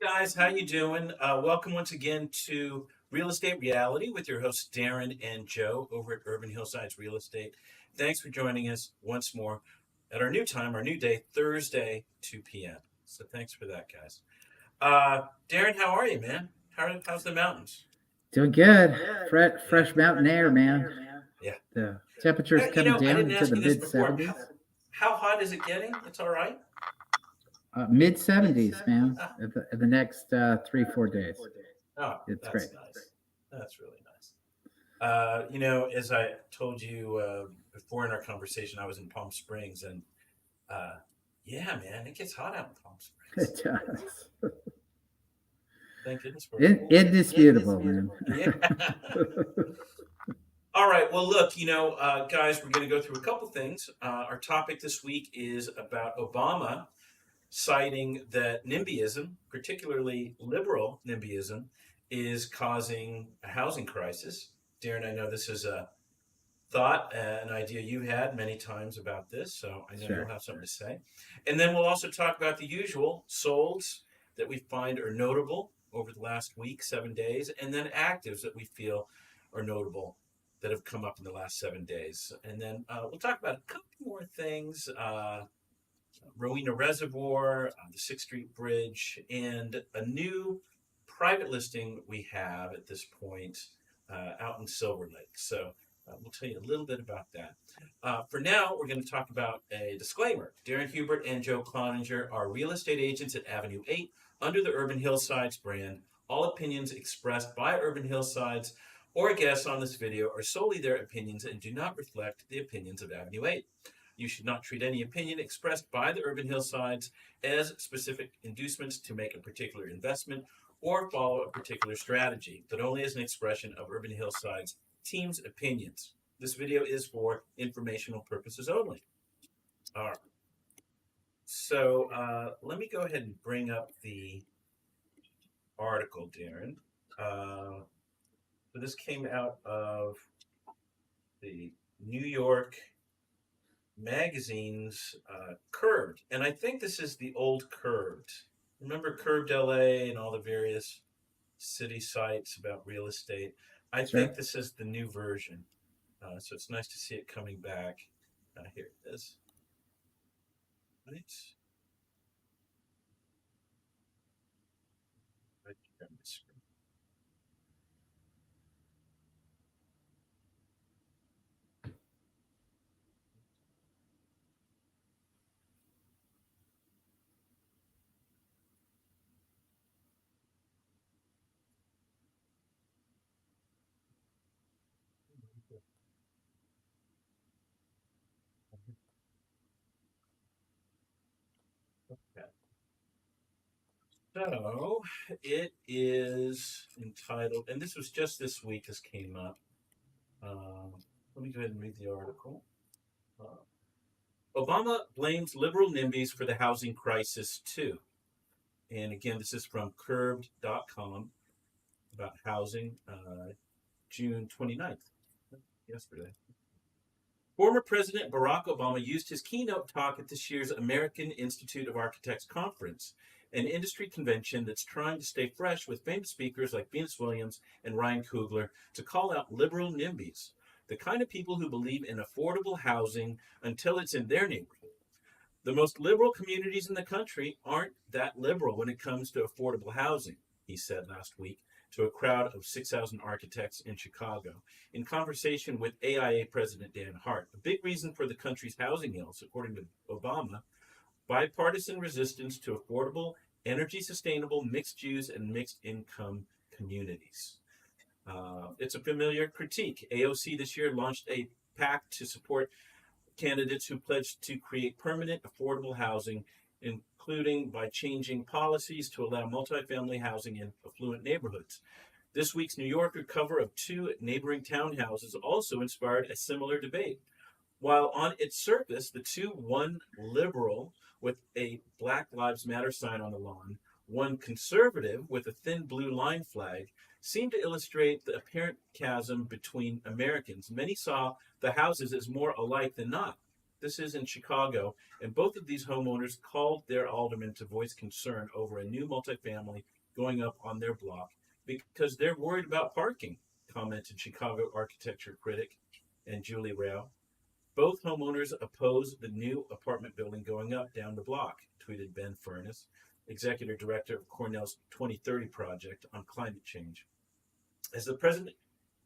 Guys, how you doing? Welcome once again to Real Estate Reality with your hosts Darren and Joe over at Urban Hillsides Real Estate. Thanks for joining us once more at our new time, our new day, Thursday, 2 p.m. So thanks for that, guys. Darren, how are you, man? How's the mountains? Doing good. Fresh, Yeah, fresh mountain air, man. yeah. The temperature's coming I down didn't into ask the you this mid before. 70s. How hot is it getting? It's all right. Mid 70s, man. Ah, The next 3, 4 days. oh, It's great. that's nice. That's really nice. As I told you before in our conversation, I was in Palm Springs, and uh, yeah, man, it gets hot out in Palm Springs. It does. Thank goodness for a pool. Indisputable, man. Yeah. All right. Well, look, guys, we're going to go through a couple things. Our topic this week is about Obama citing that NIMBYism, particularly liberal NIMBYism, is causing a housing crisis. Darren, I know this is a thought, an idea you had many times about this, so I know you'll Sure. have something to say. And then we'll also talk about the usual solds that we find are notable over the last week, 7 days, and then actives that we feel are notable that have come up in the last 7 days. And then we'll talk about a couple more things. Rowena Reservoir, the 6th Street Bridge, and a new private listing we have at this point out in Silver Lake. So we'll tell you a little bit about that. For now, we're going to talk about a disclaimer. Darren Hubert and Joe Cloninger are real estate agents at Avenue 8 under the Urban Hillsides brand. All opinions expressed by Urban Hillsides or guests on this video are solely their opinions and do not reflect the opinions of Avenue 8. You should not treat any opinion expressed by the Urban Hillsides as specific inducements to make a particular investment or follow a particular strategy, but only as an expression of Urban Hillsides team's opinions. This video is for informational purposes only. All right. So let me go ahead and bring up the article, Darren. So this came out of the New York Magazine's Curved, and I think this is the old Curved. Remember Curved LA and all the various city sites about real estate? I think Sure. this is the new version. So it's nice to see it coming back. Here it is. Right. Right here on the screen. Okay. So it is entitled, and this was just this week. This came up. Let me go ahead and read the article. Uh, Obama blames liberal NIMBYs for the housing crisis too. And again, this is from curbed.com about housing, June 29th, yesterday. Former President Barack Obama used his keynote talk at this year's American Institute of Architects conference, an industry convention that's trying to stay fresh with famous speakers like Venus Williams and Ryan Coogler, to call out liberal NIMBYs, the kind of people who believe in affordable housing until it's in their neighborhood. The most liberal communities in the country aren't that liberal when it comes to affordable housing, he said last week to a crowd of 6,000 architects in Chicago in conversation with AIA President Dan Hart. A big reason for the country's housing ills, according to Obama, bipartisan resistance to affordable, energy sustainable, mixed use, and mixed income communities. It's a familiar critique. AOC this year launched a pact to support candidates who pledged to create permanent affordable housing, including by changing policies to allow multifamily housing in affluent neighborhoods. This week's New Yorker cover of two neighboring townhouses also inspired a similar debate. While on its surface, the two, one liberal with a Black Lives Matter sign on the lawn, one conservative with a thin blue line flag, seem to illustrate the apparent chasm between Americans. Many saw the houses as more alike than not. This is in Chicago, and both of these homeowners called their alderman to voice concern over a new multifamily going up on their block because they're worried about parking, commented Chicago architecture critic and Julie Rao. Both homeowners oppose the new apartment building going up down the block, tweeted Ben Furness, executive director of Cornell's 2030 project on climate change. As the president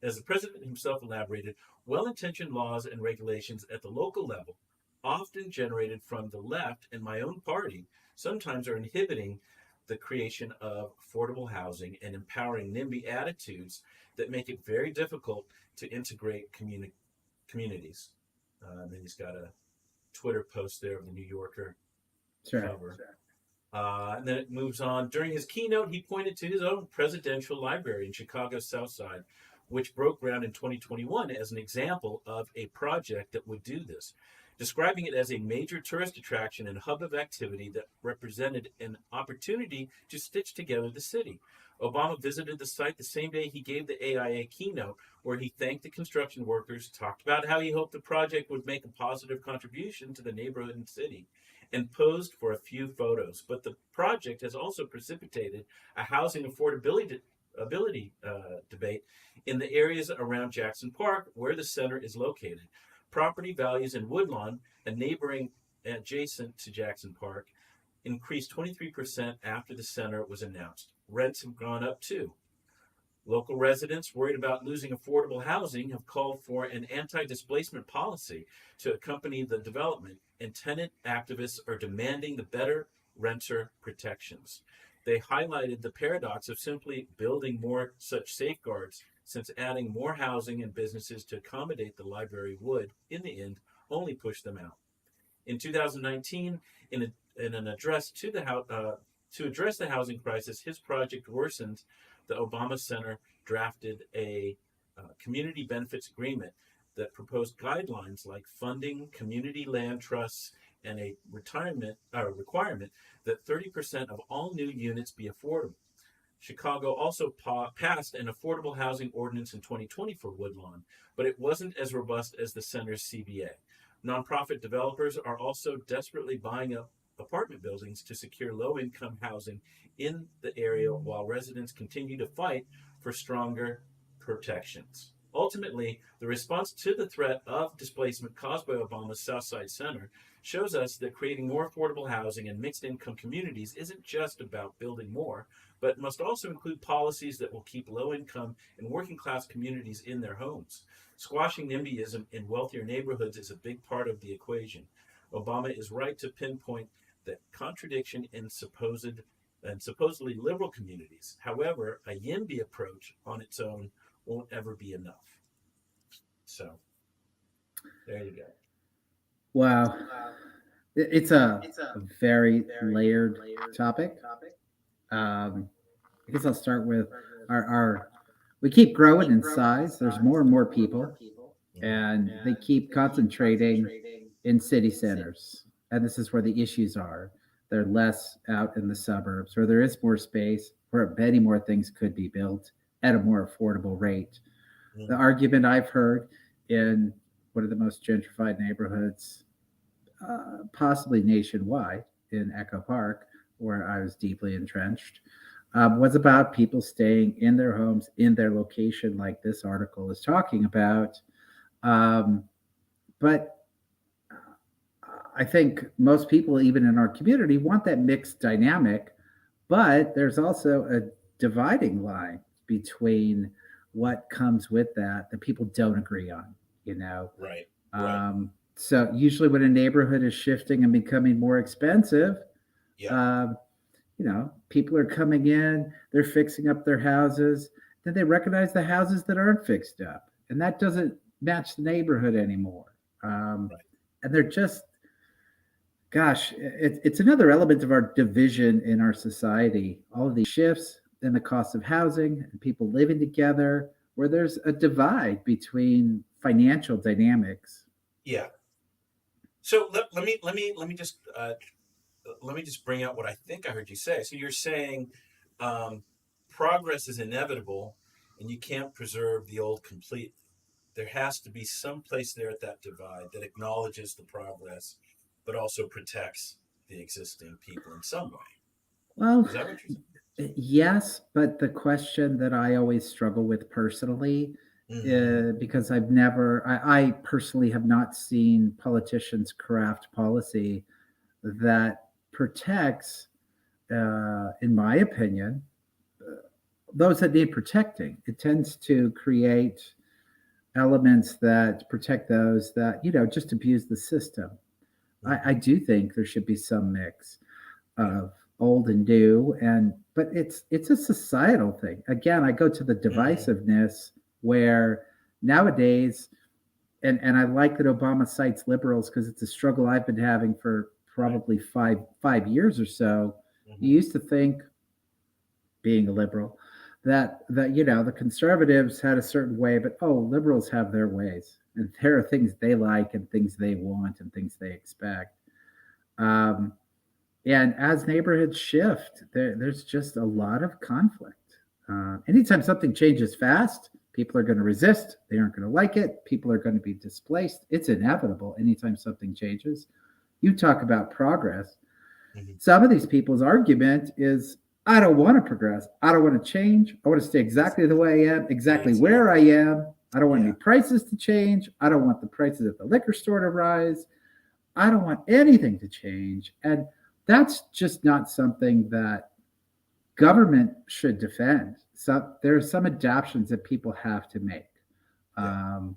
as the president himself elaborated, well-intentioned laws and regulations at the local level, often generated from the left and my own party, sometimes are inhibiting the creation of affordable housing and empowering NIMBY attitudes that make it very difficult to integrate communities. And then he's got a Twitter post there of the New Yorker cover. And then it moves on. During his keynote, he pointed to his own presidential library in Chicago's South Side, which broke ground in 2021 as an example of a project that would do this, describing it as a major tourist attraction and hub of activity that represented an opportunity to stitch together the city. Obama visited the site the same day he gave the AIA keynote, where he thanked the construction workers, talked about how he hoped the project would make a positive contribution to the neighborhood and city, and posed for a few photos. But the project has also precipitated a housing affordability debate in the areas around Jackson Park, where the center is located. Property values in Woodlawn, a neighboring adjacent to Jackson Park, increased 23% after the center was announced. Rents have gone up too. Local residents worried about losing affordable housing have called for an anti-displacement policy to accompany the development, and tenant activists are demanding the better renter protections. They highlighted the paradox of simply building more such safeguards, since adding more housing and businesses to accommodate the library would, in the end, only push them out. In 2019, in an address to address the housing crisis, his project worsened. The Obama Center drafted a community benefits agreement that proposed guidelines like funding community land trusts and a requirement that 30% of all new units be affordable. Chicago also passed an affordable housing ordinance in 2020 for Woodlawn, but it wasn't as robust as the center's CBA. Nonprofit developers are also desperately buying up apartment buildings to secure low-income housing in the area while residents continue to fight for stronger protections. Ultimately, the response to the threat of displacement caused by Obama's Southside Center shows us that creating more affordable housing and mixed-income communities isn't just about building more, but must also include policies that will keep low-income and working-class communities in their homes. Squashing NIMBYism in wealthier neighborhoods is a big part of the equation. Obama is right to pinpoint that contradiction in supposedly liberal communities. However, a YIMBY approach on its own won't ever be enough. So, there you go. Wow. It's a very layered topic. I guess I'll start with our we keep growing in size. There's more and more people, and they keep concentrating in city centers. And this is where the issues are. They're less out in the suburbs, where there is more space, where many more things could be built at a more affordable rate. The argument I've heard in one of the most gentrified neighborhoods, possibly nationwide, in Echo Park, where I was deeply entrenched, was about people staying in their homes, in their location, like this article is talking about. But I think most people, even in our community, want that mixed dynamic, but there's also a dividing line between what comes with that people don't agree on, you know? Right. So usually when a neighborhood is shifting and becoming more expensive, people are coming in, they're fixing up their houses, then they recognize the houses that aren't fixed up, and that doesn't match the neighborhood anymore. And they're just, gosh, it's another element of our division in our society. All of these shifts in the cost of housing and people living together, where there's a divide between financial dynamics. Yeah. So let me just bring out what I think I heard you say. So you're saying progress is inevitable, and you can't preserve the old completely. there has to be some place there at that divide that acknowledges the progress, but also protects the existing people in some way. Well, Is that what you're saying? yes, but the question that I always struggle with personally, Mm-hmm. because I personally have not seen politicians craft policy that protects, in my opinion, those that need protecting. It tends to create elements that protect those that, just abuse the system. I Mm-hmm. do think there should be some mix Yeah. of old and new, but it's a societal thing. Again, I go to the Mm-hmm. divisiveness where nowadays, and I like that Obama cites liberals because it's a struggle I've been having for Right. probably five years or so. You Mm-hmm. used to think, being a liberal, that the conservatives had a certain way, but liberals have their ways, and there are things they like and things they want and things they expect. Um, and as neighborhoods shift, there's just a lot of conflict. Anytime something changes fast, people are going to resist. They aren't going to like it. People are going to be displaced. It's inevitable anytime something changes. You talk about progress. Mm-hmm. Some of these people's argument is, I don't want to progress. I don't want to change. I want to stay exactly the way I am, exactly where I Exactly. am. I don't want any Yeah. prices to change. I don't want the prices at the liquor store to rise. I don't want anything to change. And that's just not something that government should defend. So there are some adaptations that people have to make. Yeah. Um,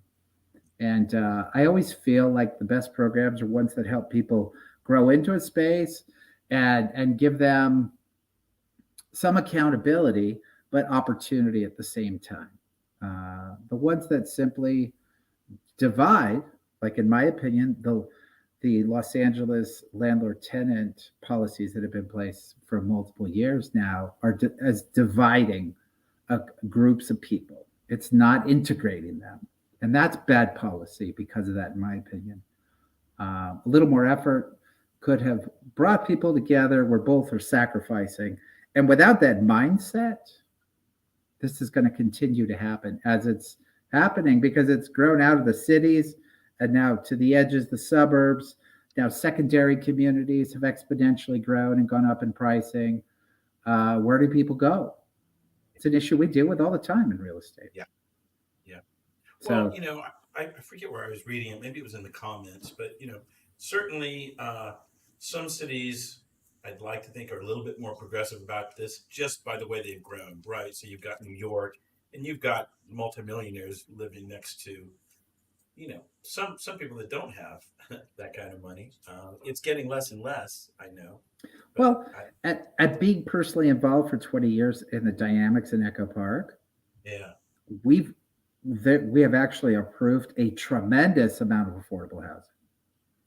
and I always feel like the best programs are ones that help people grow into a space and give them some accountability, but opportunity at the same time. The ones that simply divide, like in my opinion, the Los Angeles landlord tenant policies that have been in place for multiple years now are as dividing groups of people. It's not integrating them, and that's bad policy because of that, in my opinion. A little more effort could have brought people together where both are sacrificing, and without that mindset, this is going to continue to happen as it's happening because it's grown out of the cities and now to the edges, the suburbs. Now, secondary communities have exponentially grown and gone up in pricing. Where do people go? It's an issue we deal with all the time in real estate. Yeah. Yeah. Well, So, I forget where I was reading it. Maybe it was in the comments, but certainly some cities I'd like to think are a little bit more progressive about this just by the way they've grown, right? So you've got New York, and you've got multimillionaires living next to some people that don't have that kind of money. It's getting less and less, I know, but well, at being personally involved for 20 years in the dynamics in Echo Park, yeah. we've we have actually approved a tremendous amount of affordable housing,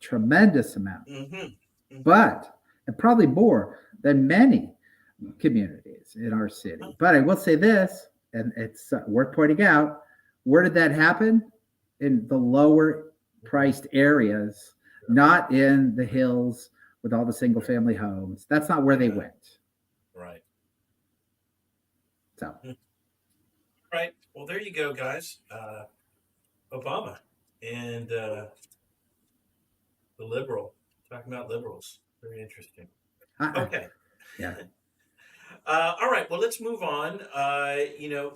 tremendous amount, Mm-hmm. Mm-hmm. but and probably more than many communities in our city. Oh, But I will say this, and it's worth pointing out: where did that happen? In the lower mm-hmm. priced areas, not in the hills with all the single Right. family homes. That's not where they Right. went. Right. So, Mm. Right. Well, there you go, guys. Obama and the liberal, talking about liberals. Very interesting. I, Okay. yeah. All right. Well, let's move on.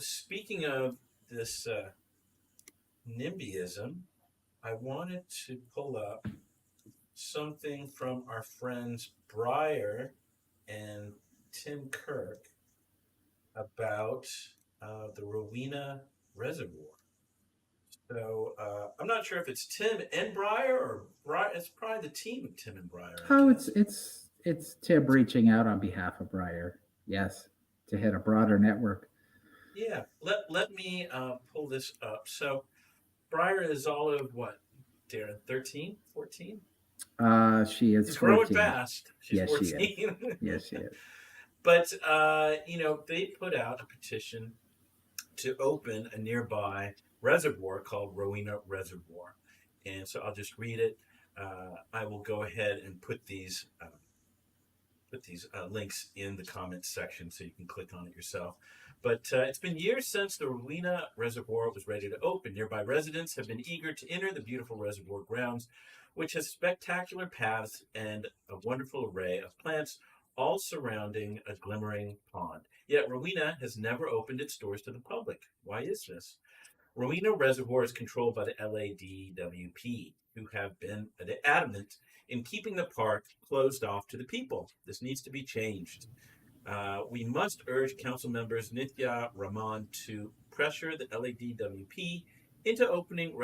Speaking of this NIMBYism, I wanted to pull up something from our friends Breyer and Tim Kirk about the Rowena Reservoir. So I'm not sure if it's Tim and Breyer or Breyer. It's probably the team of Tim and Breyer, I Oh, it's guess. it's it's Tim reaching out on behalf of Breyer. Yes, to hit a broader network. Yeah, let me pull this up. So Breyer is all of what, Darren? 13, 14? She is She's growing 14. fast. She's Yes, she is. 14. Yes, she is. But, they put out a petition to open a nearby reservoir called Rowena Reservoir. And so I'll just read it. I will go ahead and put these put these links in the comments section so you can click on it yourself. But it's been years since the Rowena Reservoir was ready to open. Nearby residents have been eager to enter the beautiful reservoir grounds, which has spectacular paths and a wonderful array of plants, all surrounding a glimmering pond. Yet Rowena has never opened its doors to the public. Why is this? Rowena Reservoir is controlled by the LADWP, who have been adamant in keeping the park closed off to the people. This needs to be changed. We must urge council members Nithya Raman to pressure the LADWP into opening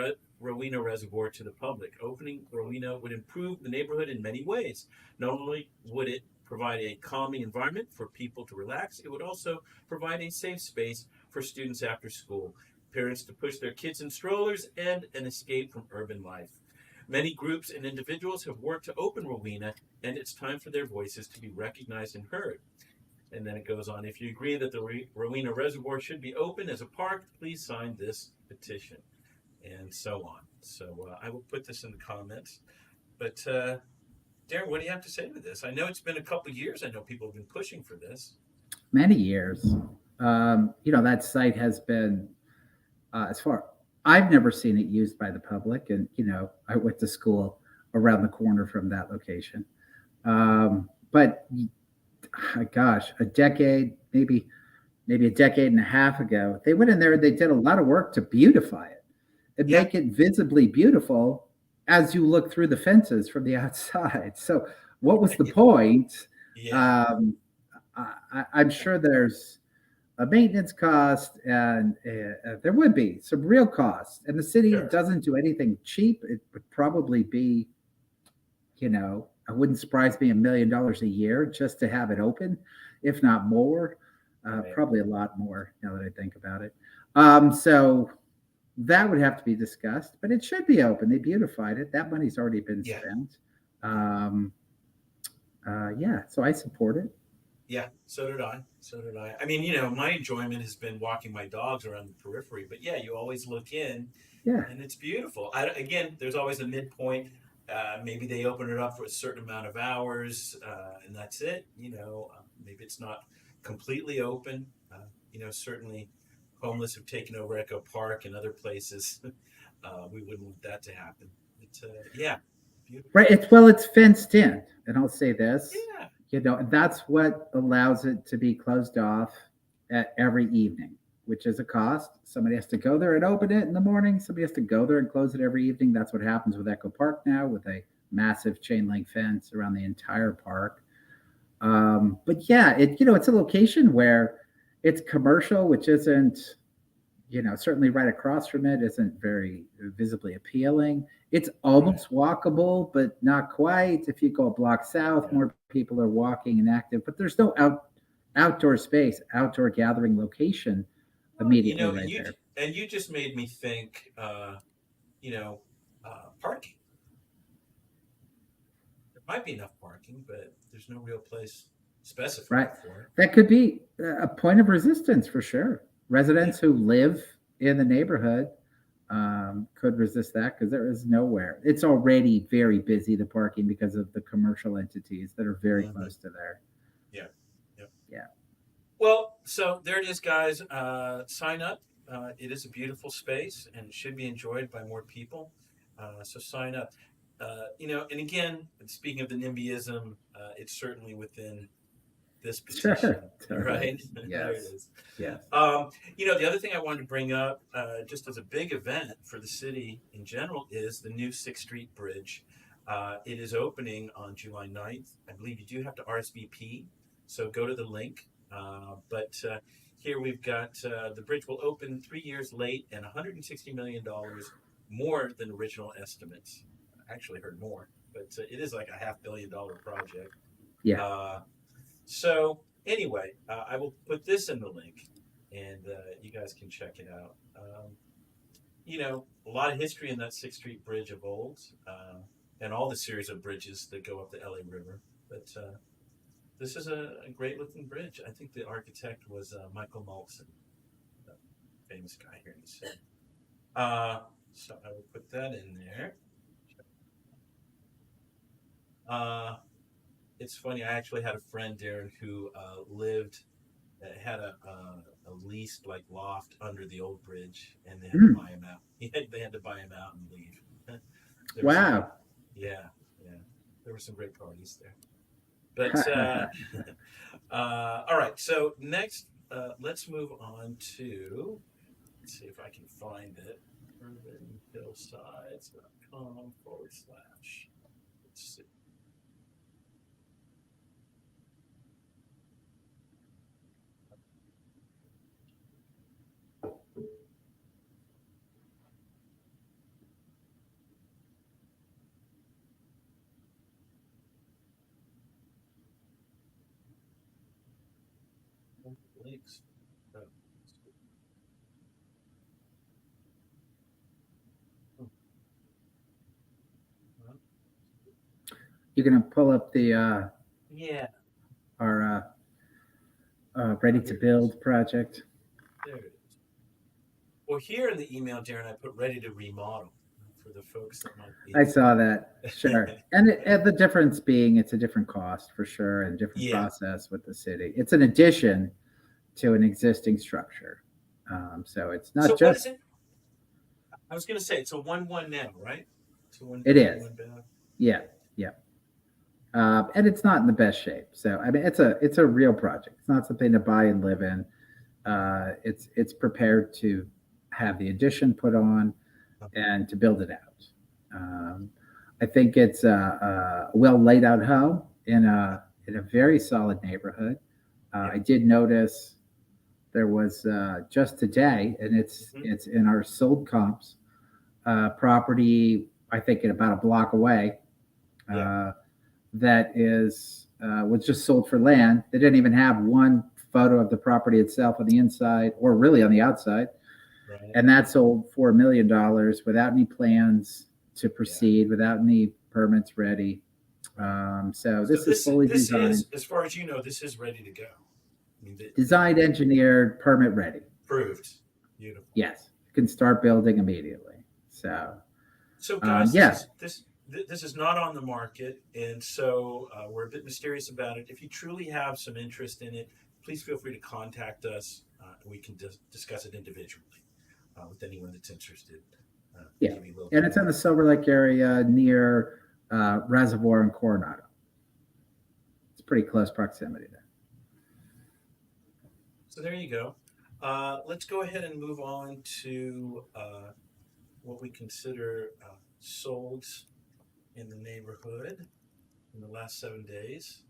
Rowena Reservoir to the public. Opening Rowena would improve the neighborhood in many ways. Not only would it provide a calming environment for people to relax, it would also provide a safe space for students after school, parents to push their kids in strollers, and an escape from urban life. Many groups and individuals have worked to open Rowena, and it's time for their voices to be recognized and heard. And then it goes on, if you agree that the Rowena Reservoir should be open as a park, please sign this petition, and so on. So I will put this in the comments. But Darren, what do you have to say to this? I know it's been a couple of years. I know people have been pushing for this. Many years. That site has been, as far, I've never seen it used by the public. And, I went to school around the corner from that location. But gosh, a decade, maybe a decade and a half ago, they went in there and they did a lot of work to beautify it and Yeah. make it visibly beautiful as you look through the fences from the outside. So, what was the point? Yeah. I'm sure there's a maintenance cost, and there would be some real costs. And the city Sure. doesn't do anything cheap. It would probably be, it wouldn't surprise me, $1 million a year just to have it open, if not more. Right. Probably a lot more now that I think about it. So that would have to be discussed, but it should be open. They beautified it. That money's already been Yeah. spent. Yeah, so I support it. Yeah, so did I. So did I. I mean, my enjoyment has been walking my dogs around the periphery, but yeah, you always look in Yeah, and it's beautiful. Again, there's always a midpoint. Maybe they open it up for a certain amount of hours, and that's it. Maybe it's not completely open. Certainly homeless have taken over Echo Park and other places. We wouldn't want that to happen. But yeah, beautiful. right. It's fenced in, and I'll say this. Yeah, That's what allows it to be closed off every evening, which is a cost. Somebody has to go there and open it in the morning. Somebody has to go there and close it every evening. That's what happens with Echo Park now, with a massive chain link fence around the entire park. But yeah, it's a location where it's commercial, which isn't, certainly right across from it isn't very visibly appealing. It's almost walkable, but not quite. If you go a block south, yeah. more people are walking and active, but there's no outdoor space, outdoor gathering location Well, immediately and right there. you just made me think. Parking. There might be enough parking, but there's no real place Right. specified for it. That could be a point of resistance for sure. Yeah. Residents who live in the neighborhood could resist that because there is nowhere. It's already very busy, the parking, because of the commercial entities that are very Mhm. close to there. Yeah. Yep. Yeah. Well, so there it is, guys. Sign up. It is a beautiful space and it should be enjoyed by more people. So sign up. And again, speaking of the NIMBYism, it's certainly within this petition, Sure. right? There it Yes. is. Yes. The other thing I wanted to bring up, just as a big event for the city in general, is the new 6th Street Bridge. It is opening on July 9th. I believe you do have to RSVP, so go to the link. But here we've got the bridge will open 3 years late and $160 million more than original estimates. I actually heard more, but it is like a $500 million project. Yeah. So anyway, I will put this in the link, and you guys can check it out. A lot of history in that 6th Street Bridge of old, and all the series of bridges that go up the LA River. But this is a great looking bridge. I think the architect was Michael Maltson, the famous guy here in the city. So I will put that in there. it's funny. I actually had a friend, Darren, who lived had a leased like loft under the old bridge, and they had to Mm, buy him out. They had to buy him out and leave. There was some great, wow. yeah, yeah. There were some great parties there. But all right. So next, let's move on to. Let's see if I can find it. UrbanHillsides.com/. Let's see. Links. Oh, well, You're gonna pull up the yeah. our Oh, ready to here it is. build project. There it is. Well, here in the email, Darren, I put ready to remodel for the folks that might I be. saw that. Sure. And the difference being it's a different cost for sure and different Yeah. process with the city. It's an addition to an existing structure. So it's So not what is just, it? I was going to say it's a 1-1 now, right? It's a one it one is. one bed. Yeah. Yeah. And it's not in the best shape. So I mean, it's a real project. It's not something to buy and live in. It's prepared to have the addition put on and to build it out. Um, I think it's a well laid out home in a very solid neighborhood. Yeah. I did notice there was just today, and Hmm. it's in our sold comps property. I think in about a block away. Yeah. Uh, that is was just sold for land. They didn't even have one photo of the property itself on the inside or really on the outside, Right. and that sold for $1 million without any plans to Yeah. proceed, without any permits ready. So So this is fully this designed, is, as far as you know, this is ready to go. I mean, designed, engineered, permit ready. approved. Beautiful. Yes, you can start building immediately. So So, guys, yeah, this is not on the market, and so we're a bit mysterious about it. If you truly have some interest in it, please feel free to contact us. We can discuss it individually with anyone that's interested. yeah, Give you a little and bit it's in more. the Silver Lake area near Reservoir and Coronado. It's pretty close proximity there. So there you go. Let's go ahead and move on to what we consider sold in the neighborhood in the last 7 days.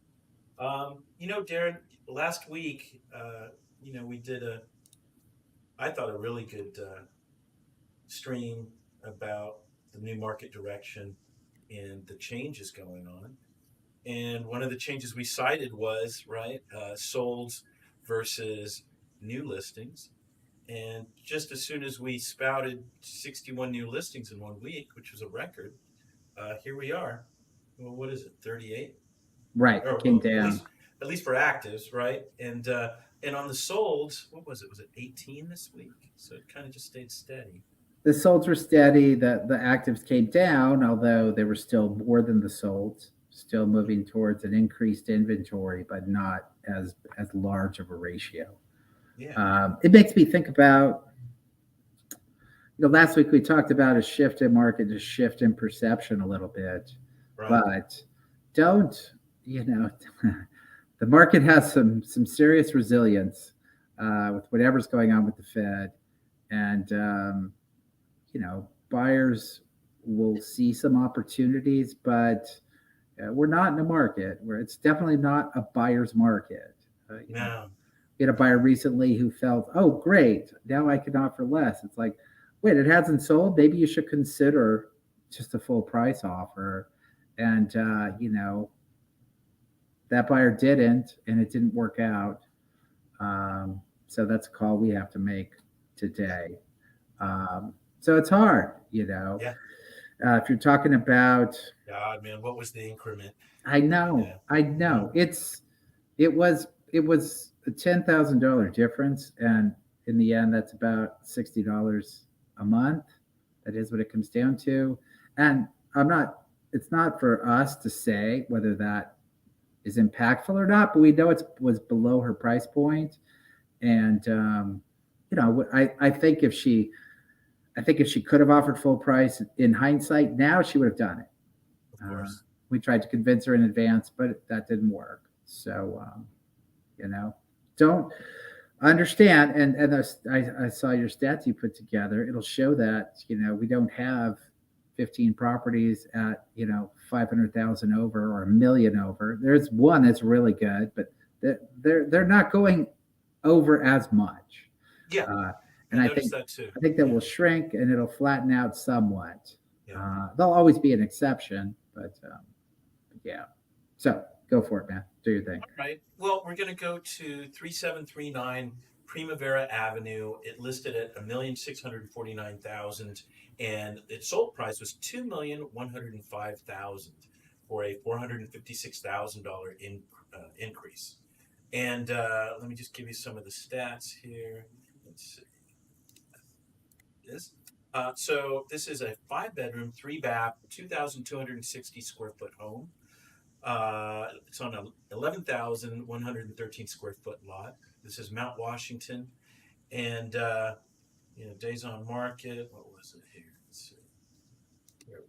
Darren, last week, we did I thought, a really good stream about the new market direction and the changes going on. And one of the changes we cited was, right, solds versus new listings. And just as soon as we spouted 61 new listings in 1 week, which was a record, here we are. Well, what is it, 38? Right, it Or came well, down. at least for actives, right? And on the solds, what was it? Was it 18 this week? So it kind of just stayed steady. The solds were steady. The actives came down, although they were still more than the solds. Still Mhm. moving towards an increased inventory, but not as large of a ratio. Yeah. It makes me think about, last week we talked about a shift in market, a shift in perception a little bit, Right. but don't, you know, the market has some serious resilience with whatever's going on with the Fed, and buyers will see some opportunities, but we're not in a market where it's definitely not a buyer's market. No. We had a buyer recently who felt, oh, great, now I can offer less. It's like, wait, it hasn't sold. Maybe you should consider just a full price offer. And, that buyer didn't, and it didn't work out. So that's a call we have to make today. So it's hard, Yeah. if you're talking about, God, man, what was the increment? I know, Yeah. I Hmm. know it was a $10,000 difference, and in the end, that's about $60 a month. That is what it comes down to, and I'm not. It's not for us to say whether that is impactful or not, but we know it was below her price point. And I think if she could have offered full price in hindsight, now she would have done it. Of Uh, course. we tried to convince her in advance, but that didn't work. So you know, don't understand. And I saw your stats you put together. It'll show that we don't have 15 properties at 500,000 over or a million over. There's one that's really good, but they're not going over as much. Yeah, Uh, I and I noticed think that too. I think that Yeah, will shrink and it'll flatten out somewhat. yeah. There'll always be an exception, but yeah. So go for it, man. Do your thing. All right. Well, we're going to go to 3739 Primavera Avenue. It listed at 1,649,000, and its sold price was 2,105,000 for a $456,000 increase. And let me just give you some of the stats here. Let's see this. So this is a 5 bedroom, 3 bath, 2,260 square foot home. It's on a 11,113 square foot lot. This is Mount Washington, and days on market. What was it here? Let's see. Here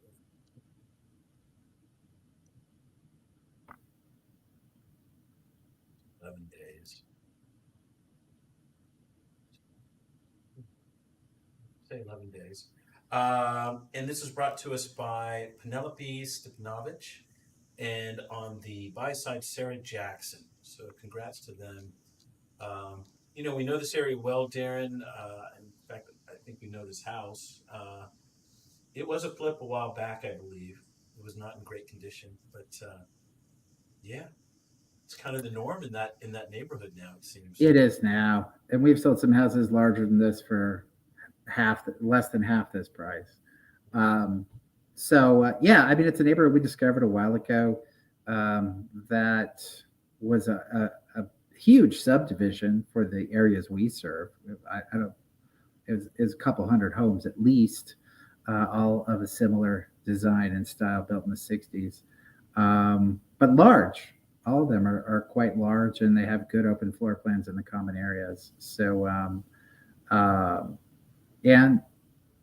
11 days. Say 11 days. And this is brought to us by Penelope Stepnovich, and on the buy side, Sarah Jackson. So congrats to them. We know this area well, Darren. In fact, I think we know this house. It was a flip a while back, I believe. It was not in great condition, but yeah, it's kind of the norm in that neighborhood now. It seems. It is now, and we've sold some houses larger than this for less than half this price. So yeah, I mean it's a neighborhood we discovered a while ago that was a huge subdivision for the areas we serve. I don't. It was a couple hundred homes at least, all of a similar design and style, built in the '60s, but large. All of them are quite large, and they have good open floor plans in the common areas. So, and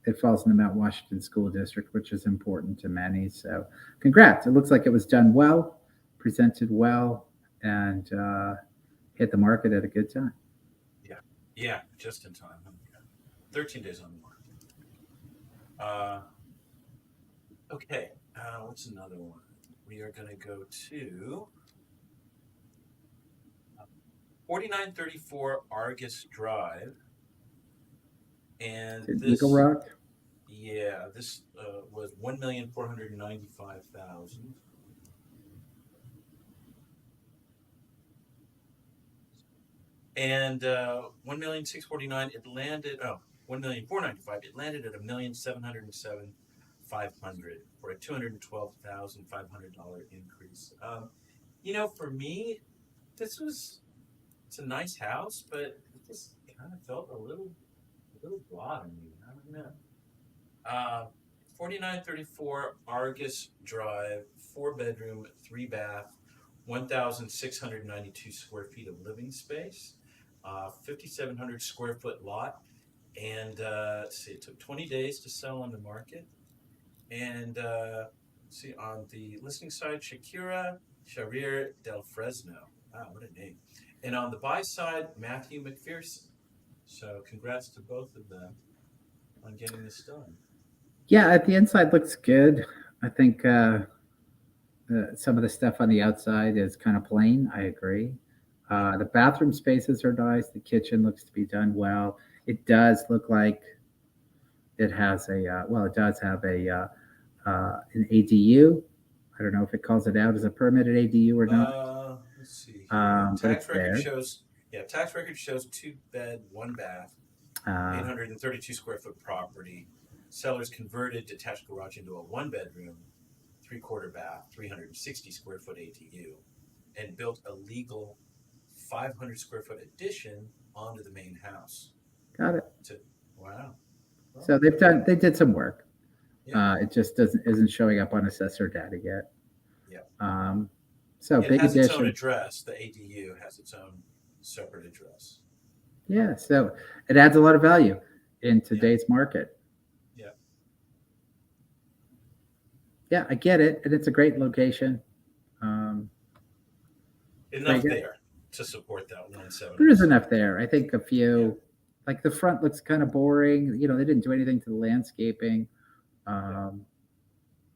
it falls in the Mount Washington School District, which is important to many. So, congrats! It looks like it was done well, presented well, and hit the market at a good time. Yeah, yeah, just in time. 13 days on the market. Okay, what's another one? We are going to go to 4934 Argus Drive. And this, Eagle Rock. yeah, this was 1,495,000. And 1,649,000, it landed, 1,495,000, it landed at 1,707,500 for a $212,500 increase. For me, it's a nice house, but it just kind of felt a little blah to me. I don't know. 4934 Argus Drive, 4 bedroom, 3 bath, 1,692 square feet of living space, 5,700 square foot lot, and let's see, it took 20 days to sell on the market. And let's see, on the listing side, Shakira Sharir Del Fresno. Wow, what a name. And on the buy side, Matthew McPherson. So congrats to both of them on getting this done. Yeah, at the inside looks good. I think some of the stuff on the outside is kind of plain. I agree. The bathroom spaces are nice. The kitchen looks to be done well. It does look like it has it does have an ADU. I don't know if it calls it out as a permitted ADU or not, Let's see here. but it's there. Tax record shows 2 bed, 1 bath, Uh, 832 square foot property. Sellers converted detached garage into a 1 bedroom, 3/4 bath, 360 square foot ADU, and built a legal 500 square foot addition onto the main house. got it. Wow. Well, So they did some work. yeah. It just isn't showing up on assessor data yet. Yeah. So It big has its own addition. address. The ADU has its own separate address. Yeah, so it adds a lot of value in Yeah, today's market. yeah. Yeah, I get it, and it's a great location. Um, but Enough yeah, there to support that there is 177. enough there. I think a Yeah, few, like the front looks kind of boring. They didn't do anything to the landscaping. yeah, Um,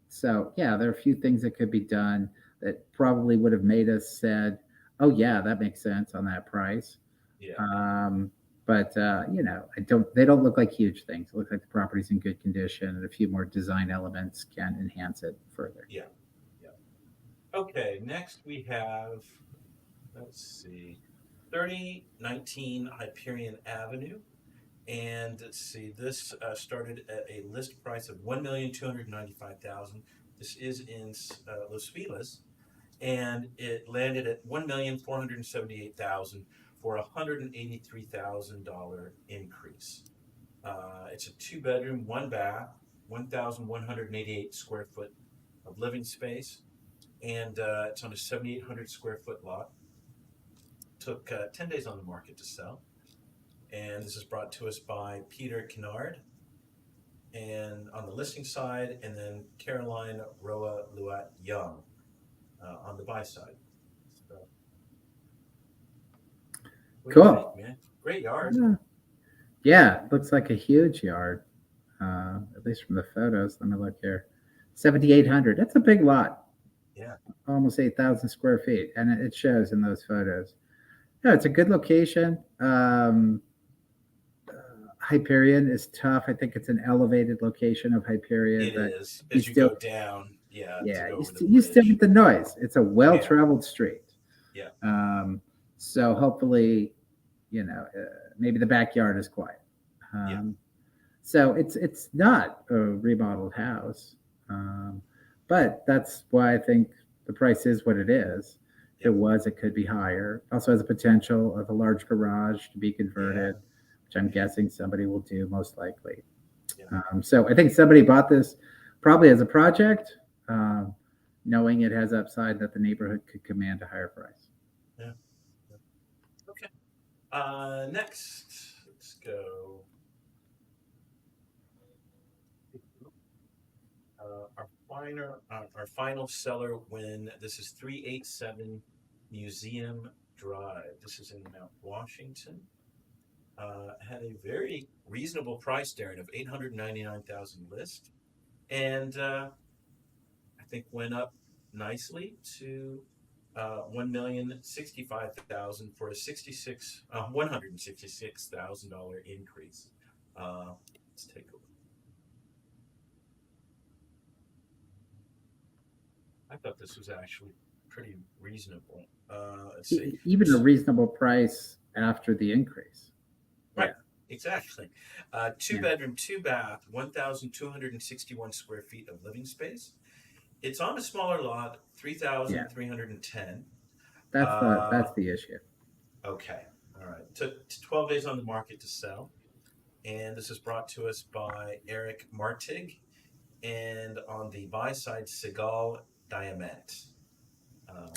so yeah, there are a few things that could be done that probably would have made us said, "Oh yeah, that makes sense on that price." yeah, Um, but I don't. They don't look like huge things. It looks like the property's in good condition, and a few more design elements can enhance it further. yeah, yeah. Okay, next we have, let's see, 3019 Hyperion Avenue. And let's see, this started at a list price of 1,295,000. This is in Los Feliz, and it landed at 1,478,000 for a $183,000 increase. It's a two-bedroom, one bath, 1,188 square foot of living space, and it's on a 7,800 square foot lot. Took 10 days on the market to sell, and this is brought to us by Peter Kennard, and on the listing side, and then Caroline Roa Luat Young on the buy side. So, what do you think, Cool. man? Great yard. Yeah, yeah, looks like a huge yard. At least from the photos. Let me look here. 7,800. That's a big lot. Yeah, Almost 8,000 square feet, and it shows in those photos. Yeah, it's a good location. Hyperion is tough. I think it's an elevated location of Hyperion, it but is. you As you still, go down, yeah, to yeah, go over the you still bridge. get the noise. It's a well Yeah, traveled street. yeah, Um, so hopefully, maybe the backyard is quiet. yeah, Um, so it's not a remodeled house, um, but that's why I think the price is what it is. If yeah, it was, it could be higher. Also has a potential of a large garage to be yeah, converted, which I'm yeah, guessing somebody will do most likely. yeah, So I think somebody bought this probably as a project, um, knowing it has upside that the neighborhood could command a higher price. yeah. Yeah. Okay. Next, let's go. Our final seller win. This is 387 Museum Drive. This is in Mount Washington. Had a very reasonable price, Darren, of 899,000 list, and I think went up nicely to 1,065,000 for a 166,000 increase. Let's take a look. I thought this was actually pretty reasonable. Let's see. Even a reasonable price after the increase. Right, Yeah, exactly. Two yeah, bedroom, two bath, 1,261 square feet of living space. It's on a smaller lot, yeah. 3,310. That's the Uh, that's the issue. okay, all right. Took 12 days on the market to sell. And this is brought to us by Eric Martig. And on the buy side, Segal Diamant. Um,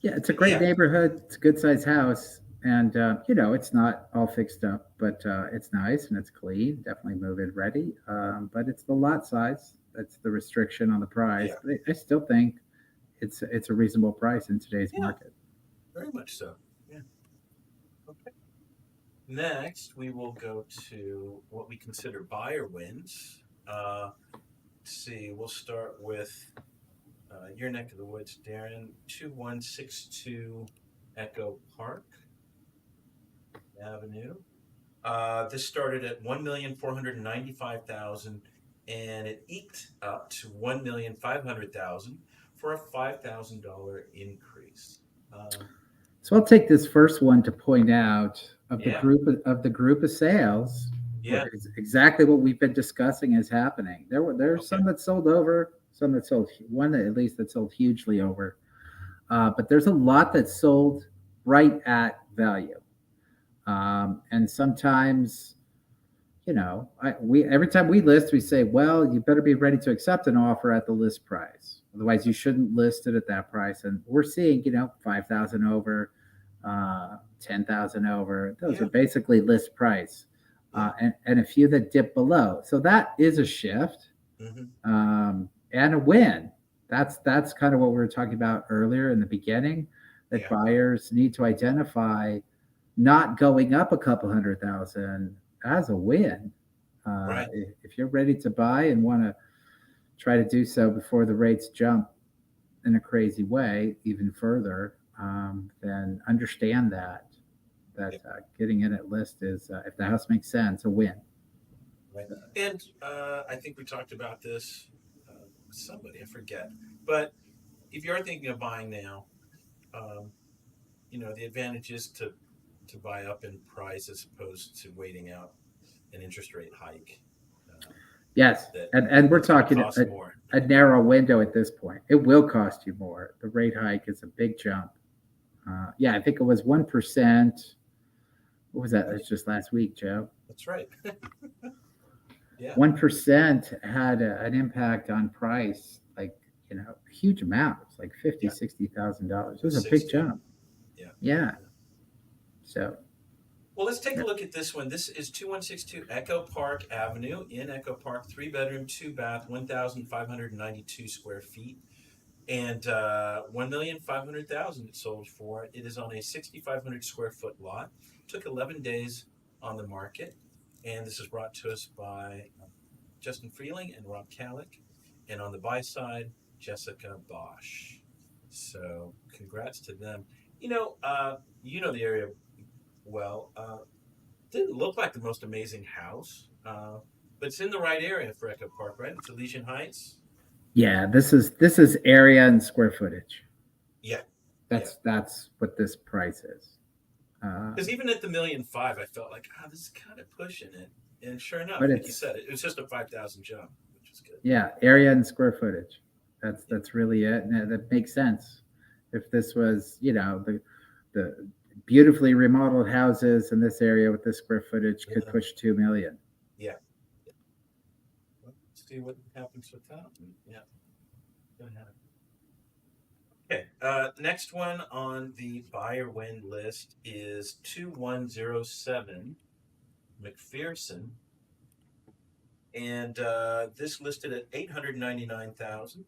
Yeah, it's a but great yeah, neighborhood. It's a good sized house, and it's not all fixed up, but it's nice and it's clean. Definitely move in ready. But it's the lot size that's the restriction on the price. yeah, But I still think it's a reasonable price in today's yeah, market. very much so. Yeah. Okay. Next, we will go to what we consider buyer wins. Let's see, we'll start with your neck of the woods, Darren. 2162 Echo Park Avenue. This started at 1,495,000, and it eked up to 1,500,000 for a $5,000 increase. Um, So I'll take this first one to point out of the yeah, group of sales, yeah, exactly what we've been discussing is happening. There's okay, some that sold over, some that sold one at least that sold hugely over, but there's a lot that sold right at value, and sometimes we every time we list, we say, well, you better be ready to accept an offer at the list price. Otherwise, you shouldn't list it at that price. And we're seeing, 5,000 over, 10,000 over. Those are Yeah. basically list price, Yeah. and a few that dip below. So that is a shift, Hmm. and a win. That's kind of what we were talking about earlier in the beginning. That Yeah. buyers need to identify not going up a couple 100,000 as a win. Right. If you're ready to buy and want to try to do so before the rates jump in a crazy way even further, then understand that Yeah. getting in at list is, if the house makes sense, a win. Right. And I think we talked about this with somebody, I forget. But if you're thinking of buying now, um, the advantage is to buy up in price as opposed to waiting out an interest rate hike. Um, Yes, that and we're that's going to talking cost more. a narrow window at this point. It will cost you more. The rate hike is a big jump. Yeah, I think it was 1%. What was that? Right. That's just last week, Joe. That's right. Yeah. 1% had an impact on price, like, huge amounts, like 50, Yeah. $60,000. It It was was a big 60. jump. Yeah. Yeah. Yeah. So, Well, let's take yeah. a look at this one. This is 2162 Echo Park Avenue in Echo Park, 3 bedroom, 2 bath, 1,592 square feet, and 1,500,000 it sold for. It is on a 6,500 square foot lot. Took 11 days on the market, and this is brought to us by Justin Freeling and Rob Kalick, and on the buy side, Jessica Bosch. So, congrats to them. The area well. Didn't look like the most amazing house, but it's in the right area for Echo Park, right? It's Elysian Heights. Yeah, this is area and square footage. Yeah, yeah. That's what this price is. Because even at the 1,500,000, I felt like, this is kind of pushing it. And sure enough, but like you it's said, it was just a 5,000 jump, which is good. Yeah, area and square footage. That's Yeah, that's really it. And that makes sense. If this was, the beautifully remodeled houses in this area with this square footage could yeah, push 2 million. yeah. Well, let's see what happens with that. Yeah, go ahead. Okay. Next one on the buyer win list is 2107 McPherson, and this listed at 899,000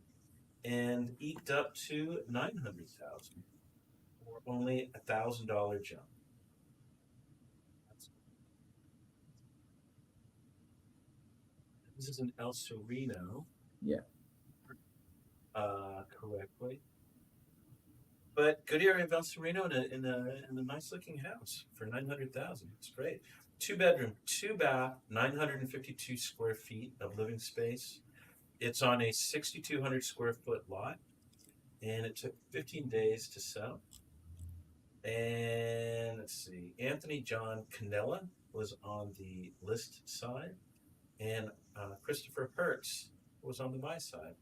and eked up to 900,000 for only $1,000 jump. This is in El Sereno, Yeah. correctly. But good area of El Sereno in a nice looking house for 900,000. It's great. 2 bedroom, 2 bath, 952 square feet of living space. It's on a 6,200 square foot lot, and it took 15 days to sell. And let's see, Anthony John Canella was on the list side, and Christopher Hertz was on the buy side.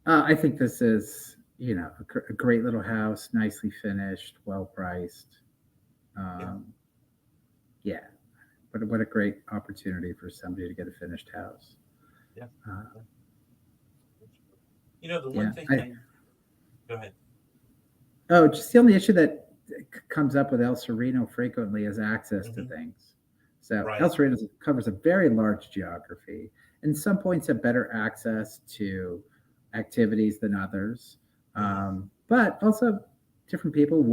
I think this is, a great little house, nicely finished, well priced. Yeah, Um, yeah. What a great opportunity for somebody to get a finished house. yeah. Uh, Yeah. The one yeah. thing go ahead. Just the only issue that comes up with El Sereno frequently is access to Hmm. things. So El Right. Sereno covers a very large geography, and some points have better access to activities than others. Hmm. But also, different people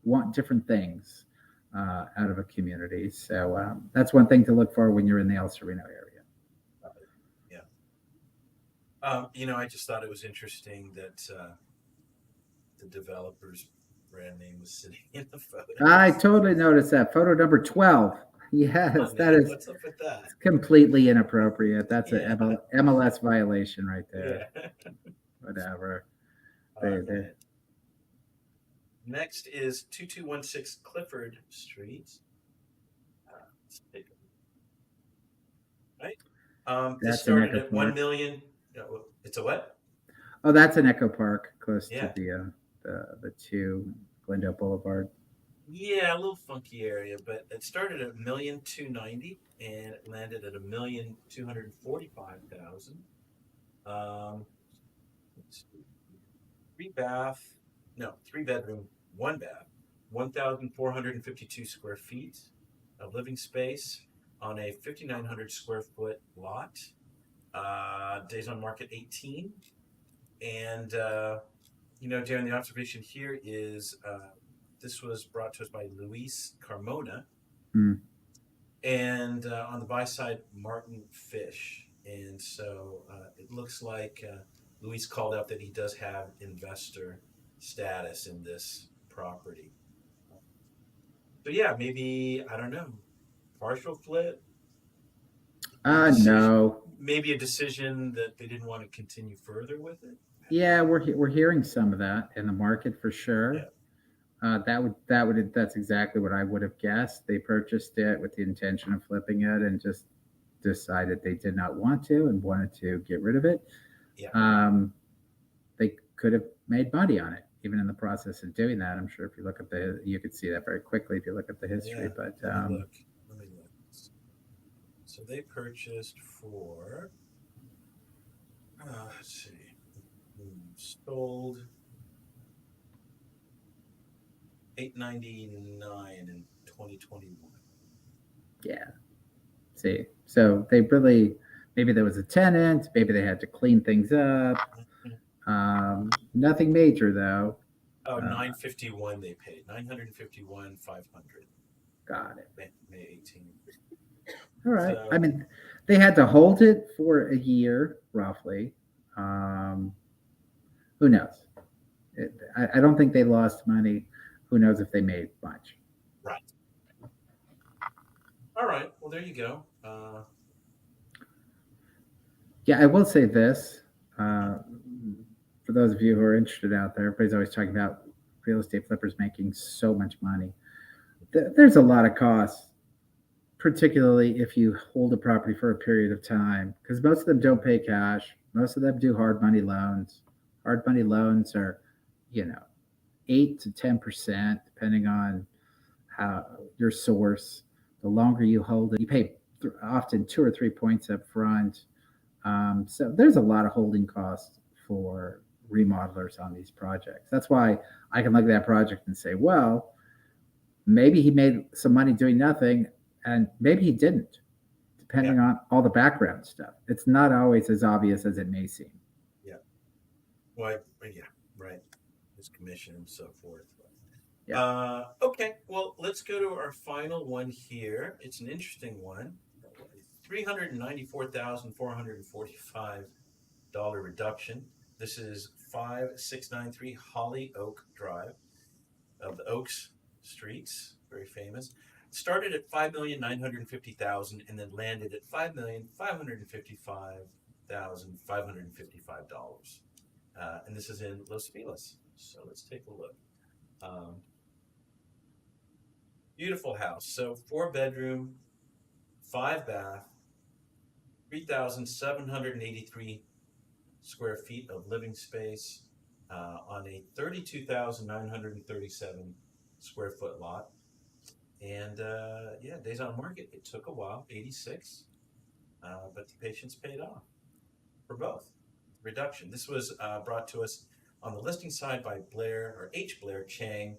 want different things out of a community. So that's one thing to look for when you're in the El Sereno area. Yeah. I just thought it was interesting that the developer's brand name was sitting in the I photos. totally noticed that photo number 12. Come Yes, on that now, is what's up with that? completely inappropriate. That's a Yeah, MLS violation right there. yeah. Whatever. All They right. Next is 2216 Clifford Street. Let's take right. This that's an started Echo at 1 Park. million. It's a what? Oh, that's an Echo Park close to Yeah. the two Glendale Boulevard. Yeah, a little funky area, but it started at 1,290,000 and it landed at 1,245,000. Um, let's see, three bath, no, three bedroom, one bath, 1,452 square feet of living space on a 5,900 square foot lot. Days on market 18. And, Darren, the observation here is this was brought to us by Luis Carmona. Mm. And on the buy side, Martin Fish. And so it looks like Luis called out that he does have investor status in this property. So yeah, maybe I don't know, partial flip, a decision, No. maybe a decision that they didn't want to continue further with it. Yeah, we're hearing some of that in the market for sure. Yeah, That's exactly what I would have guessed. They purchased it with the intention of flipping it and just decided they did not want to and wanted to get rid of it. yeah. Um, they could have made money on it even in the process of doing that. I'm sure if you look at you could see that very quickly if you look at the history. Yeah. But Let me look. Let me look. So they purchased for let's see, sold 899 in 2021. yeah, see, so they really maybe there was a tenant, maybe they had to clean things up. Nothing major though. Oh, Uh, 951 they paid. 951 500. got it. May 18th. All right. I So mean, they had to hold it for a year, roughly. Um, who knows? I don't think they lost money. Who knows if they made much? right. All right. Well, there you go. Yeah, I will say this. Uh, for those of you who are interested out there, everybody's always talking about real estate flippers making so much money. There's a lot of costs, particularly if you hold a property for a period of time, because most of them don't pay cash. Most of them do hard money loans. Hard money loans are, you know, 8 to 10%, depending on how your source. The longer you hold it, you pay often 2 or 3 points up front. So there's a lot of holding costs for remodelers on these projects. That's why I can look at that project and say, well, maybe he made some money doing nothing, and maybe he didn't, Yeah. depending on all the background stuff. It's not always as obvious as it may seem. Yeah. Well, yeah. Right. His commission and so forth. Yeah. Okay. Well, let's go to our final one here. It's an interesting one. $394,445 reduction. This is 5693 Holly Oak Drive of the Oaks Streets, very famous. Started at 5,950,000 and then landed at $5,555,555. And this is in Los Feliz. So let's take a look. Um, Beautiful house. So 4 bedroom, 5 bath, 3,783 square feet of living space on a 32,937 square foot lot. And yeah, days on market. It took a while, 86, but the patience paid off for both. Reduction. This was brought to us on the listing side by Blair or H. Blair Chang,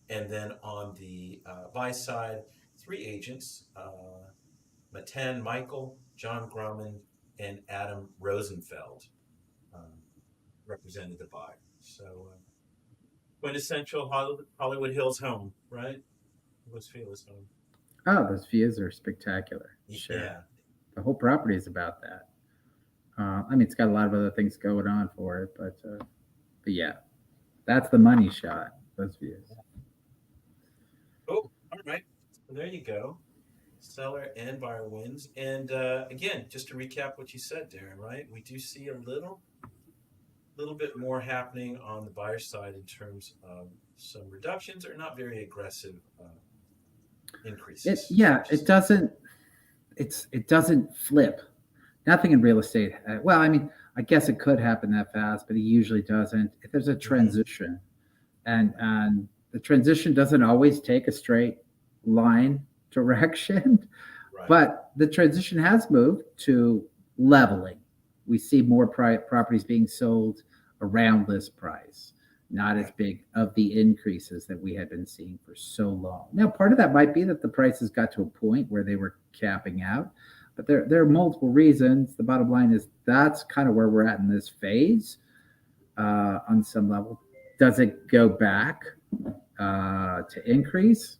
and then on the buy side, 3 agents: Matan Michael, John Grumman, and Adam Rosenfeld represented the buyer. So quintessential Hollywood Hills home, right? Los Feliz home. Oh, those views are spectacular. Sure. Yeah, The whole property is about that. I mean, it's got a lot of other things going on for it, but yeah, that's the money shot. Those views. oh, all right. So there you go. Seller and buyer wins. And again, just to recap what you said, Darren, right? We do see a little bit more happening on the buyer side in terms of some reductions or not very aggressive increases. It doesn't. It doesn't flip. Nothing in real estate. Well, I mean, I guess it could happen that fast, but it usually doesn't. If there's a Mhm. transition, and the transition doesn't always take a straight line direction, Right. but the transition has moved to leveling. We see more properties being sold around list price, not as Yeah. big of the increases that we had been seeing for so long. Now, part of that might be that the prices got to a point where they were capping out, but there are multiple reasons. The bottom line is that's kind of where we're at in this phase on some level. Does it go back to increase?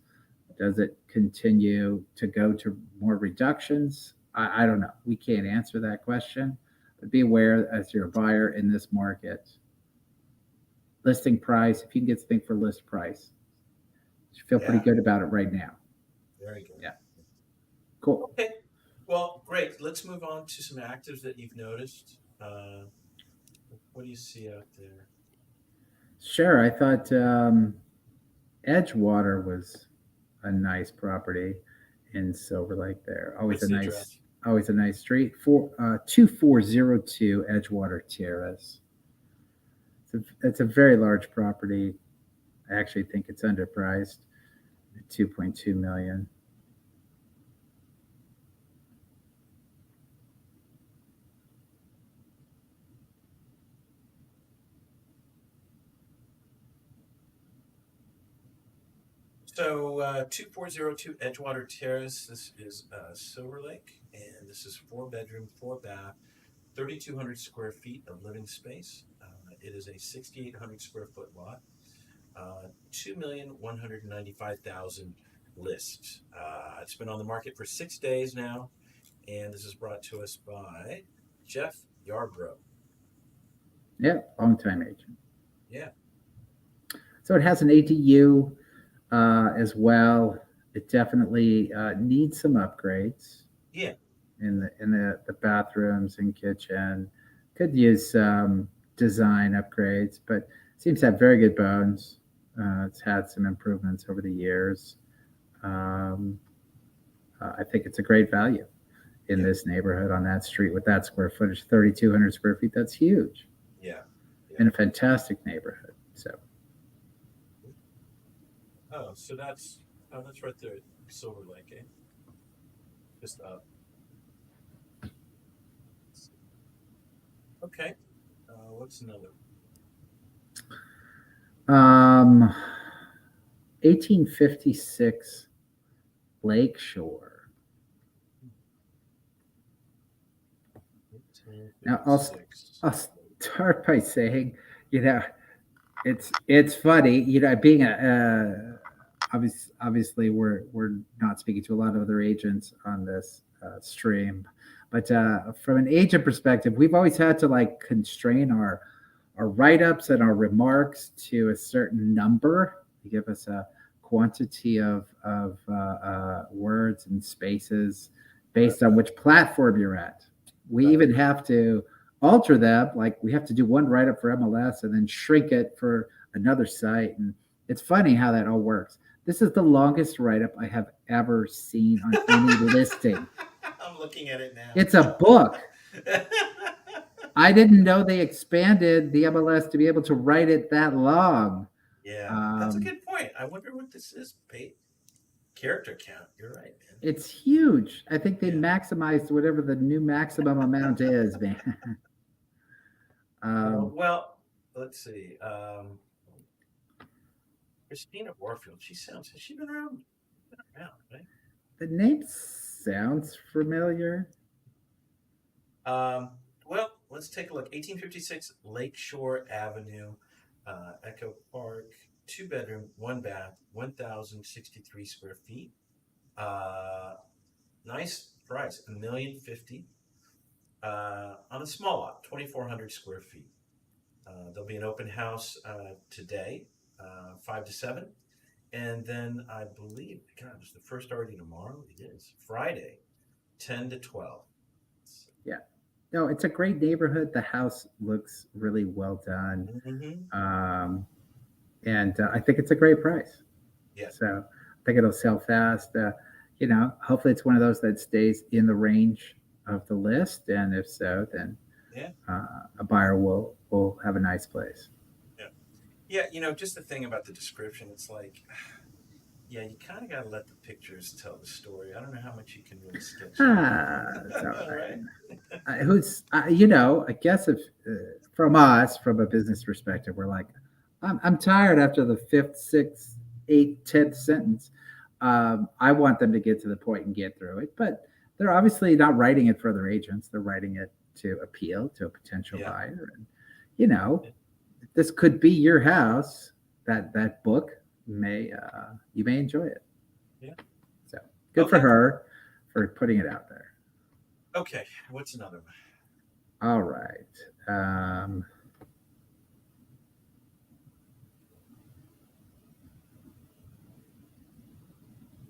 Does it continue to go to more reductions? I don't know. We can't answer that question. But be aware as you're a buyer in this market, listing price, if you can get something for list price, you feel pretty Yeah. good about it right now. Very good. Yeah. Cool. Okay. Well, great. Let's move on to some actives that you've noticed. What do you see out there? Sure. I thought Edgewater was a nice property in Silver Lake there. What's the address? Always a nice street. 2402 Edgewater Terrace. It's a very large property. I actually think it's underpriced. 2.2 million. So, 2402 Edgewater Terrace. This is Silver Lake, and this is 4 bedroom, 4 bath, 3,200 square feet of living space. It is a 6,800 square foot lot. 2,195,000 list. It's been on the market for 6 days now, and this is brought to us by Jeff Yarbrough. Yeah, long time agent. Yeah. So it has an ADU as well. It definitely needs some upgrades Yeah. in the bathrooms and kitchen. Could use some design upgrades, but seems to have very good bones. It's had some improvements over the years. I think it's a great value in Yeah. this neighborhood on that street with that square footage, 3,200 square feet. That's huge Yeah. in Yeah. a fantastic neighborhood. So So that's right there at Silver Lake, eh? Just up. Okay. What's another? Um, 1856 Lakeshore. Now, I'll start by saying, you know, it's funny, being obviously we're not speaking to a lot of other agents on this stream, but from an agent perspective, we've always had to like constrain our write-ups and our remarks to a certain number to give us a quantity of words and spaces based on which platform you're at. We even have to alter them. Like we have to do one write-up for MLS and then shrink it for another site. And it's funny how that all works. This is the longest write-up I have ever seen on any listing. I'm looking at it now. It's a book. I didn't know they expanded the MLS to be able to write it that long. Yeah, that's a good point. I wonder what this is. Character count. You're right, man. It's huge. I think they maximized whatever the new maximum amount is, man. Well, let's see. Christina Warfield. Has she been around? Been around, right? The name sounds familiar. Well, let's take a look. 1856 Lakeshore Avenue, Echo Park, 2 bedroom, 1 bath, 1,063 square feet. Nice price, $1,050,000. On a small lot, 2,400 square feet. There'll be an open house today, 5 to 7. And then I believe, God, it's the first already tomorrow. It is Friday, 10 to 12. Yeah. No, it's a great neighborhood. The house looks really well done. Mm-hmm. And I think it's a great price. Yeah. So I think it'll sell fast. Hopefully it's one of those that stays in the range of the list. And if so, then a buyer will have a nice place. Yeah. Yeah, just the thing about the description, it's like, yeah, you kind of got to let the pictures tell the story. I don't know how much you can really sketch it It's all out. right. Right? I guess if from us, from a business perspective, we're like, I'm tired after the fifth, sixth, eighth, 10th sentence. I want them to get to the point and get through it, but they're obviously not writing it for their agents. They're writing it to appeal to a potential Yeah. buyer, and you know, this could be your house. That book may you may enjoy it. Yeah. So good for Okay. her for putting it out there. Okay. What's another one? All right.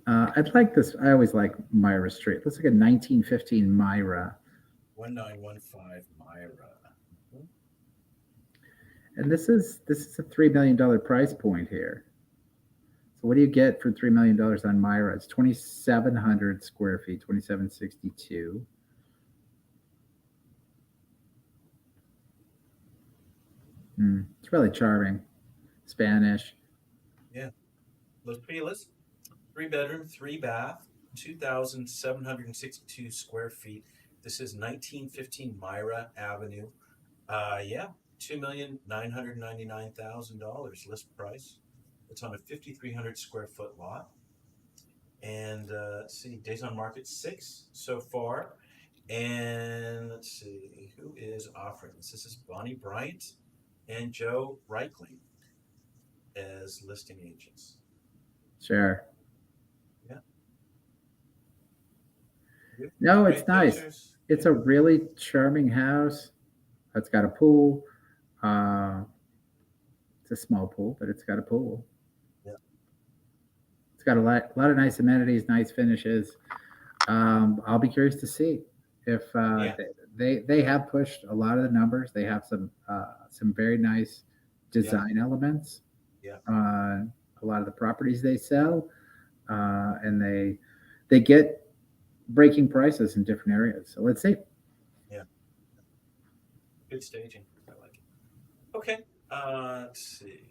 I'd like this. I always like Myra Street. Looks like a 1915 Myra, 1915 Myra. and this is a $3 million price point here. So what do you get for $3 million on Myra? It's 2,700 square feet, 2,762. It's really charming. Spanish. Yeah. Los Feliz, 3 bedroom, 3 bath, 2,762 square feet. This is 1915 Myra Avenue. Yeah, $2,999,000 list price. It's on a 5,300 square foot lot. And let's see, days on market 6 so far. And let's see, who is offering this? This is Bonnie Bryant and Joe Reichling as listing agents. Sure. Yeah, No, it's great nice. pictures. It's Yeah, a really charming house. It's got a pool. Uh, it's a small pool, but it's got a pool. yeah, It's got a lot of nice amenities, nice finishes. I'll be curious to see if yeah, they have pushed a lot of the numbers. They have some very nice yeah, design elements yeah, on a lot of the properties they sell, and they get breaking prices in different areas. So let's see. yeah. Good staging. I like it. Okay. Let's see.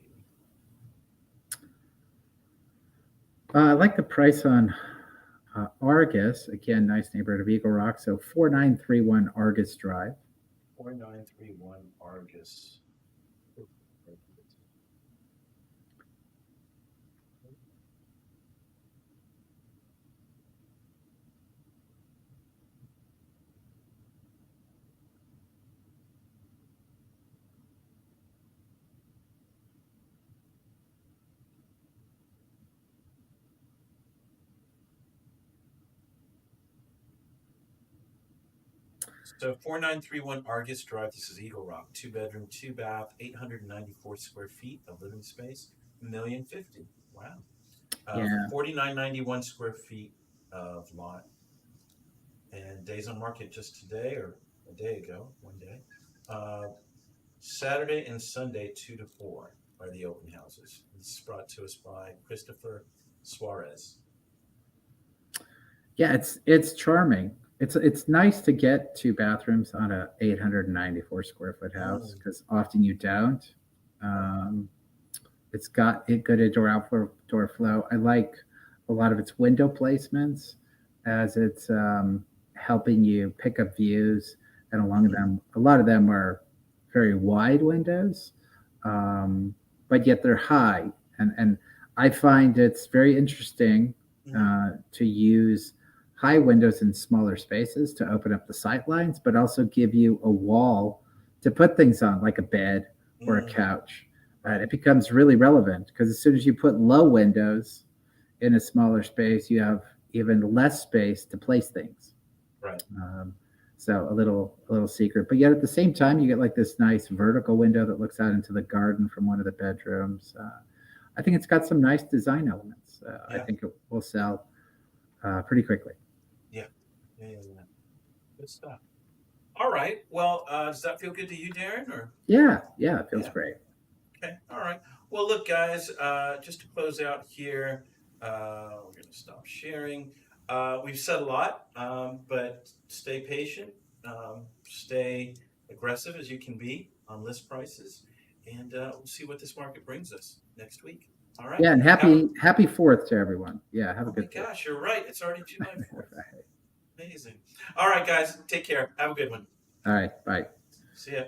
I like the price on Argus. Again, nice neighborhood of Eagle Rock. So 4931 Argus Drive. 4931 Argus. So 4931 Argus Drive. This is Eagle Rock. 2 bedroom, 2 bath, 894 square feet of living space. 1,050,000. Wow. Yeah. 4991 square feet of lot. And days on market just today or a day ago, one day. Uh, Saturday and Sunday, 2 to 4 are the open houses. This is brought to us by Christopher Suarez. Yeah, it's charming. It's nice to get two bathrooms on a 894 square foot house Mm, because often you don't. right. Um, it's got a good indoor outdoor flow. I like a lot of its window placements as it's helping you pick up views, and along Mm-hmm. them, a lot of them are very wide windows, but yet they're high, and I find it's very interesting Mm-hmm. to use high windows in smaller spaces to open up the sight lines, but also give you a wall to put things on, like a bed or a Mm, couch. And right. it becomes really relevant because as soon as you put low windows in a smaller space, you have even less space to place things. Right. Um, so a little secret, but yet at the same time, you get like this nice vertical window that looks out into the garden from one of the bedrooms. I think it's got some nice design elements. I Yeah. think it will sell pretty quickly. Yeah. Yeah. Yeah. Yeah. Good stuff. All right. Well, does that feel good to you, Darren? Or Yeah, yeah, it feels yeah. great. Okay. All right. Well, look, guys. Just to close out here, we're going to stop sharing. We've said a lot, but stay patient. Stay aggressive as you can be on list prices, and we'll see what this market brings us next week. All right. Yeah, and happy 4th to everyone. Yeah, have a Oh my good 4th. gosh, you're right. It's already July 4th. Right. Amazing. All right, guys. Take care. Have a good one. All right, bye. See ya.